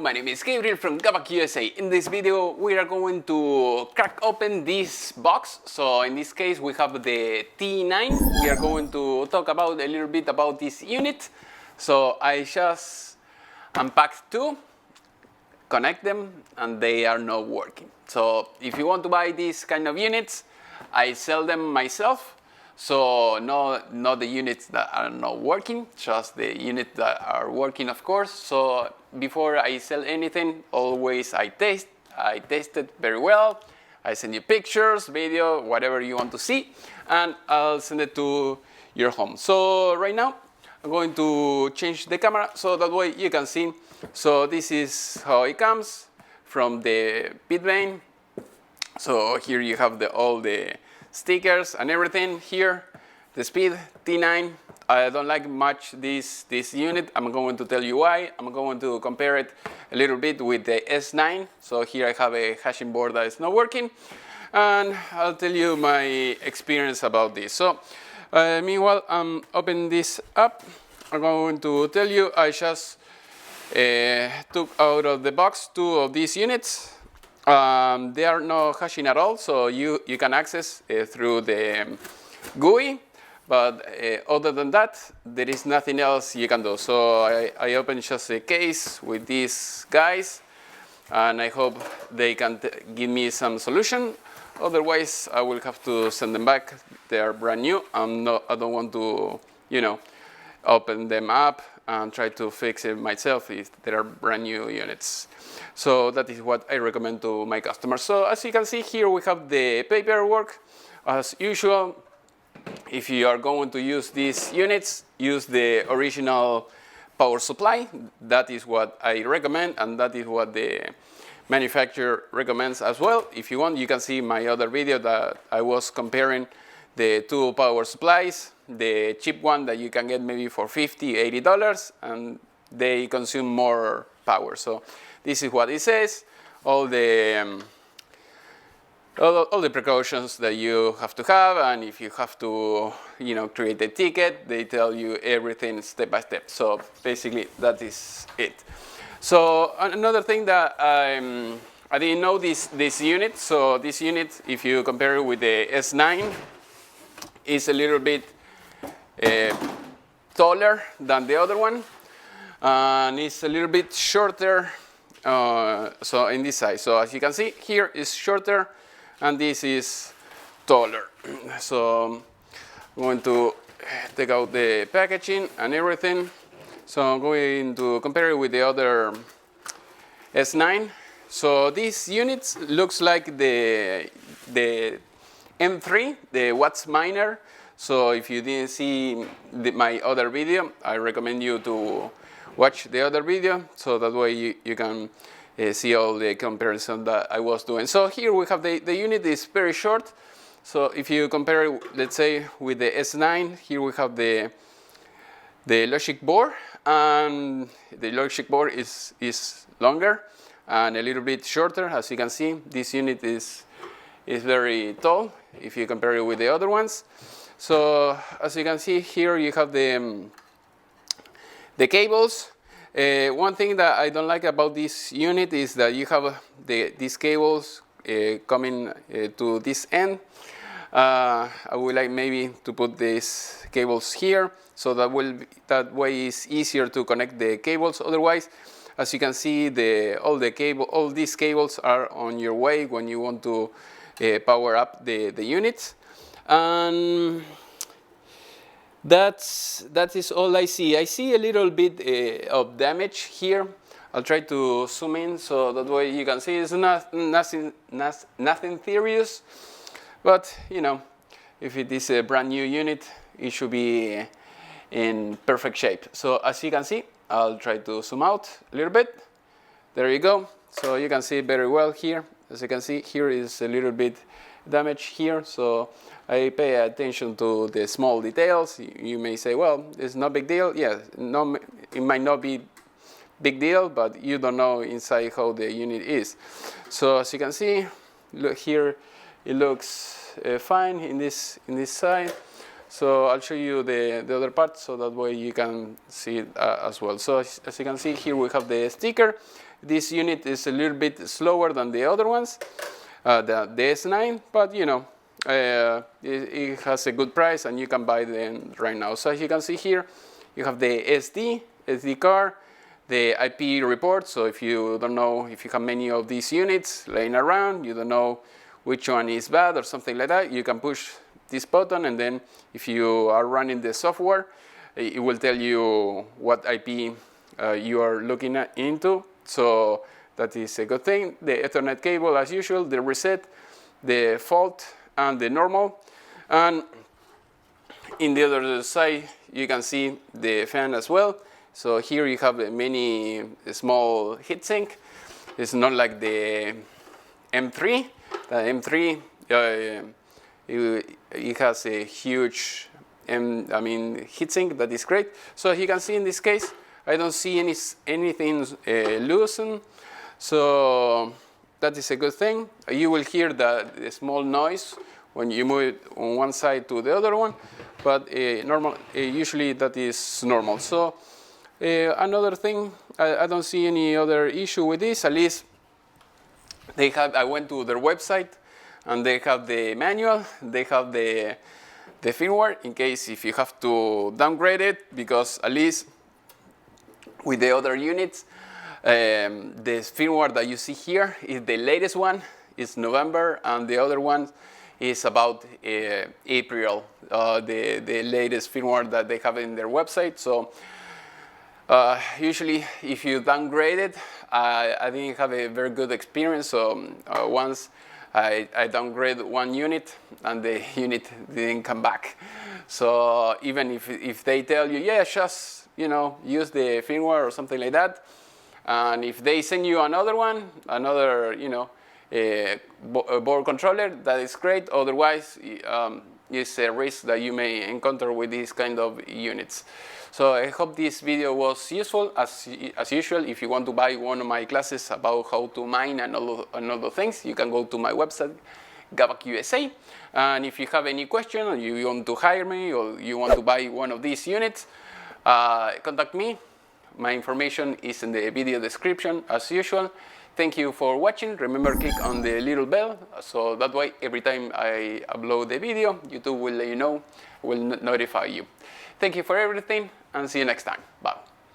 my name is Gabriel from GabakUSA. In this video we are going to crack open this box. So in this case we have the T9. We are going to talk about a little bit about this unit. So I just unpacked two, connect them, and they are not working. So if you want to buy these kind of units, I sell them myself. So not the units that are not working, just the units that are working, of course. So before I sell anything, always I test it very well. I send you pictures, video, whatever you want to see, and I'll send it to your home. So right now, I'm going to change the camera so that way you can see. So this is how it comes from the pit vein. So here you have all the stickers and everything here. The speed T9. I don't like much this unit. I'm going to tell you why. I'm going to compare it a little bit with the S9. So here I have a hashing board that is not working, and I'll tell you my experience about this. So meanwhile, I'm opening this up. I'm going to tell you I just took out of the box two of these units. They are not hashing at all, so you can access through the GUI, but other than that, there is nothing else you can do. So I opened just a case with these guys, and I hope they can give me some solution. Otherwise, I will have to send them back. They are brand new. I don't want to, open them up and try to fix it myself if there are brand new units. So that is what I recommend to my customers. So as you can see here, we have the paperwork. As usual, if you are going to use these units, use the original power supply. That is what I recommend, and that is what the manufacturer recommends as well. If you want, you can see my other video that I was comparing the two power supplies. The cheap one that you can get maybe for $50, $80, and they consume more power. So this is what it says. All the precautions that you have to have, and if you have to, create a ticket, they tell you everything step by step. So basically, that is it. So another thing that I didn't know this unit. So this unit, if you compare it with the S9, is a little bit taller than the other one, and it's a little bit shorter. So in this size, so as you can see, here is shorter, and this is taller. So I'm going to take out the packaging and everything. So I'm going to compare it with the other S9. So this unit looks like the M3, the Antminer. So if you didn't see my other video, I recommend you to watch the other video, so that way you can see all the comparison that I was doing. So here we have the unit is very short. So if you compare it, let's say, with the S9, here we have the logic board, and the logic board is longer and a little bit shorter. As you can see, this unit is very tall if you compare it with the other ones. So as you can see here, you have the cables. One thing that I don't like about this unit is that you have these cables coming to this end. I would like maybe to put these cables here, so that way it's easier to connect the cables. Otherwise, as you can see, all these cables are on your way when you want to power up the units. And that is all I see. I see a little bit of damage here. I'll try to zoom in so that way you can see it's nothing serious. But if it is a brand new unit, it should be in perfect shape. So as you can see, I'll try to zoom out a little bit. There you go. So you can see very well here. As you can see, here is a little bit damage here. So I pay attention to the small details. You may say, well, it's no big deal. Yeah, no, it might not be big deal, but you don't know inside how the unit is. So as you can see, look here, it looks fine in this side. So I'll show you the other part, so that way you can see it as well. So as you can see here, we have the sticker. This unit is a little bit slower than the other ones, the S9, but you know, it has a good price and you can buy them right now. So as you can see here, you have the SD card, the IP report. So if you don't know, if you have many of these units laying around, you don't know which one is bad or something like that, you can push this button, and then if you are running the software, it will tell you what IP you are looking into. So that is a good thing. The Ethernet cable, as usual, the reset, the fault, and the normal. And in the other side, you can see the fan as well. So here you have many small heatsink. It's not like the M3. The M3, it has a huge heatsink that is great. So you can see in this case, I don't see anything loosened. So that is a good thing. You will hear the small noise when you move it on one side to the other one, but usually that is normal. So another thing, I don't see any other issue with this. At least they have. I went to their website, and they have the manual. They have the firmware in case if you have to downgrade it, because at least with the other units, the firmware that you see here is the latest one. It's November, and the other one is about April, the latest firmware that they have in their website. So usually if you downgrade it, I didn't have a very good experience. So once I downgraded one unit and the unit didn't come back. So even if they tell you, yeah, just use the firmware or something like that, and if they send you another one, another board controller, that is great. Otherwise, it's a risk that you may encounter with these kind of units. So I hope this video was useful. As usual, if you want to buy one of my classes about how to mine and all the things, you can go to my website, GabakUSA. And if you have any question, or you want to hire me, or you want to buy one of these units, contact me. My information is in the video description, as usual. Thank you for watching. Remember, click on the little bell, so that way every time I upload the video, YouTube will let you know, will notify you. Thank you for everything, and see you next time. Bye.